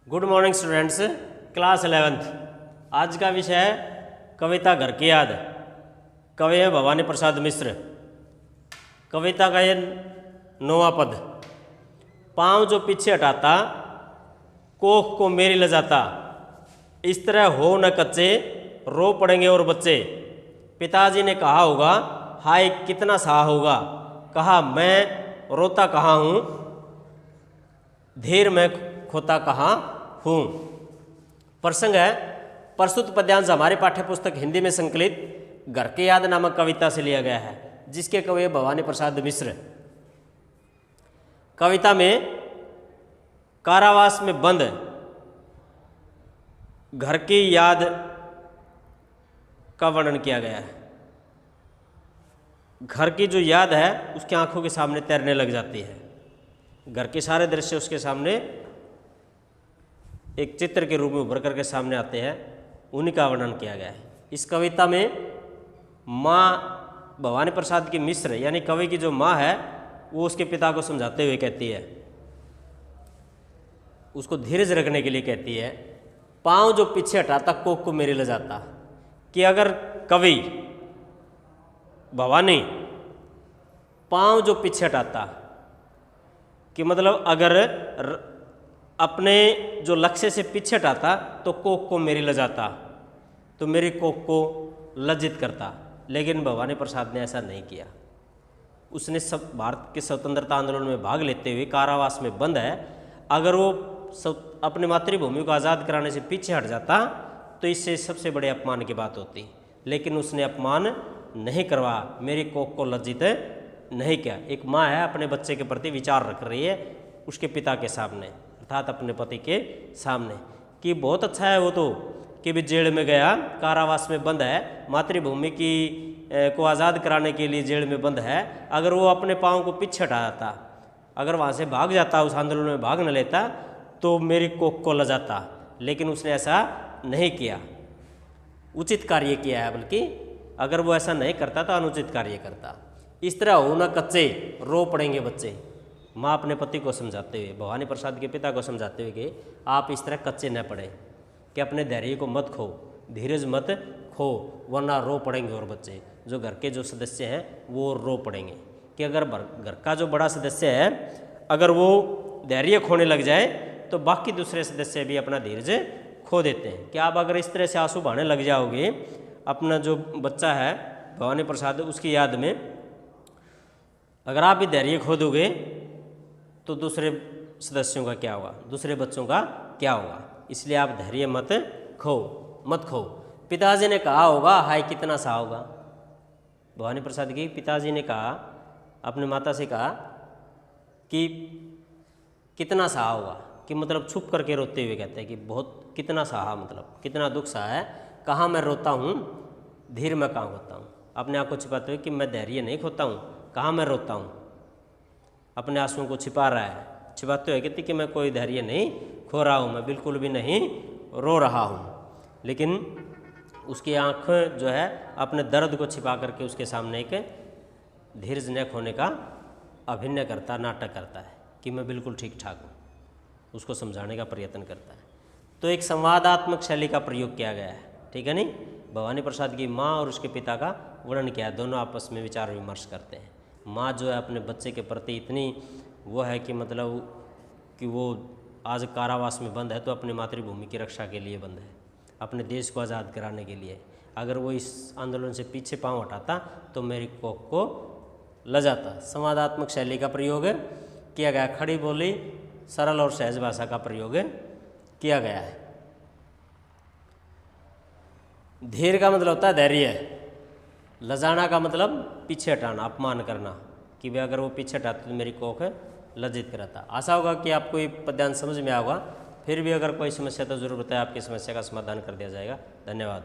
Good morning students, class 11th। आज का विषय है कविता घर की याद। कवि है भवानी प्रसाद मिश्र। कविता का ये 9वां पद। पाँव जो पीछे हटाता, कोख को मेरी लजाता, इस तरह हो न कच्चे, रो पड़ेंगे और बच्चे। पिताजी ने कहा होगा, हाय कितना सा होगा, कहा मैं रोता कहाँ हूँ, धीर में खोता कहाँ हूँ। प्रसंग है प्रस्तुत पद्यांश हमारी पाठ्य पुस्तक हिंदी में संकलित घर की याद नामक कविता से लिया गया है, जिसके कवि भवानी प्रसाद मिश्र। कविता में कारावास में बंद घर की याद का वर्णन किया गया है। घर की जो याद है उसकी आंखों के सामने तैरने लग जाती है। घर के सारे दृश्य उसके सामने एक चित्र के रूप में उभर करके सामने आते हैं, उन्हीं का वर्णन किया गया है। इस कविता में माँ भवानी प्रसाद की मिश्र यानी कवि की जो माँ है वो उसके पिता को समझाते हुए कहती है, उसको धीरज रखने के लिए कहती है, पाँव जो पीछे हटाता कोख को मेरे ले जाता। कि अगर कवि भवानी पाँव जो पीछे हटाता, कि मतलब अगर अपने जो लक्ष्य से पीछे हटाता तो कोख को मेरी लजाता, तो मेरी कोख को लज्जित करता। लेकिन भवानी प्रसाद ने ऐसा नहीं किया। उसने सब भारत के स्वतंत्रता आंदोलन में भाग लेते हुए कारावास में बंद है, अगर वो अपनी मातृभूमि को आज़ाद कराने से पीछे हट जाता तो इससे सबसे बड़े अपमान की बात होती। लेकिन उसने अपमान नहीं करवा, मेरी कोख को लज्जित नहीं किया। एक माँ है, अपने बच्चे के प्रति विचार रख रही है उसके पिता के सामने, अर्थात अपने पति के सामने, कि बहुत अच्छा है वो तो कि भी जेल में गया, कारावास में बंद है, मातृभूमि की को आज़ाद कराने के लिए जेल में बंद है। अगर वो अपने पाँव को पीछे हटा जाता, अगर वहाँ से भाग जाता, उस आंदोलन में भाग न लेता, तो मेरी कोख को लजाता। लेकिन उसने ऐसा नहीं किया, उचित कार्य किया है, बल्कि अगर वो ऐसा नहीं करता तो अनुचित कार्य करता। इस तरह हो न कच्चे, रो पड़ेंगे बच्चे। माँ अपने पति को समझाते हुए, भवानी प्रसाद के पिता को समझाते हुए कि आप इस तरह कच्चे न पड़े, कि अपने धैर्य को मत खो, धीरज मत खो, वरना रो पड़ेंगे और बच्चे। जो घर के जो सदस्य हैं वो रो पड़ेंगे। कि अगर घर का जो बड़ा सदस्य है अगर वो धैर्य खोने लग जाए तो बाकी दूसरे सदस्य भी अपना धीरज खो देते हैं। कि आप अगर इस तरह से आंसू बहाने लग जाओगे, अपना जो बच्चा है भवानी प्रसाद उसकी याद में अगर आप भी धैर्य खो दोगे तो दूसरे सदस्यों का क्या होगा, दूसरे बच्चों का क्या होगा। इसलिए आप धैर्य मत खो। पिताजी ने कहा होगा, हाय कितना सा होगा। भवानी प्रसाद के पिताजी ने कहा, अपने माता से कहा कि कितना सा होगा, कि मतलब छुप करके रोते हुए कहते हैं कि बहुत कितना सा, मतलब कितना दुख सा है, कहाँ मैं रोता हूँ, धीर में कहाँ होता हूँ। अपने आप को छिपाते हुए कि मैं धैर्य नहीं खोता हूँ, कहाँ मैं रोता हूँ। अपने आंसुओं को छिपा रहा है, छिपाते हुए कहते कि मैं कोई धैर्य नहीं खो रहा हूँ, मैं बिल्कुल भी नहीं रो रहा हूँ। लेकिन उसकी आँख जो है अपने दर्द को छिपा करके उसके सामने एक धीरज न खोने का अभिनय करता, नाटक करता है कि मैं बिल्कुल ठीक ठाक हूँ, उसको समझाने का प्रयत्न करता है। तो एक संवादात्मक शैली का प्रयोग किया गया है, ठीक है नहीं। भवानी प्रसाद की माँ और उसके पिता का वर्णन किया है, दोनों आपस में विचार विमर्श करते हैं। माँ जो है अपने बच्चे के प्रति इतनी वो है कि मतलब कि वो आज कारावास में बंद है तो अपनी मातृभूमि की रक्षा के लिए बंद है, अपने देश को आज़ाद कराने के लिए। अगर वो इस आंदोलन से पीछे पाँव हटाता तो मेरी कोख को लजाता। संवादात्मक शैली का प्रयोग किया गया, खड़ी बोली सरल और सहज भाषा का प्रयोग किया गया है। धीर का मतलब होता है धैर्य, लजाना का मतलब पीछे हटाना, अपमान करना, कि भाई अगर वो पीछे हटाते तो मेरी कोख लज्जित कराता। आशा होगा कि आपको ये पद्यांश समझ में आएगा। फिर भी अगर कोई समस्या तो जरूर बताएं, आपकी समस्या का समाधान कर दिया जाएगा। धन्यवाद।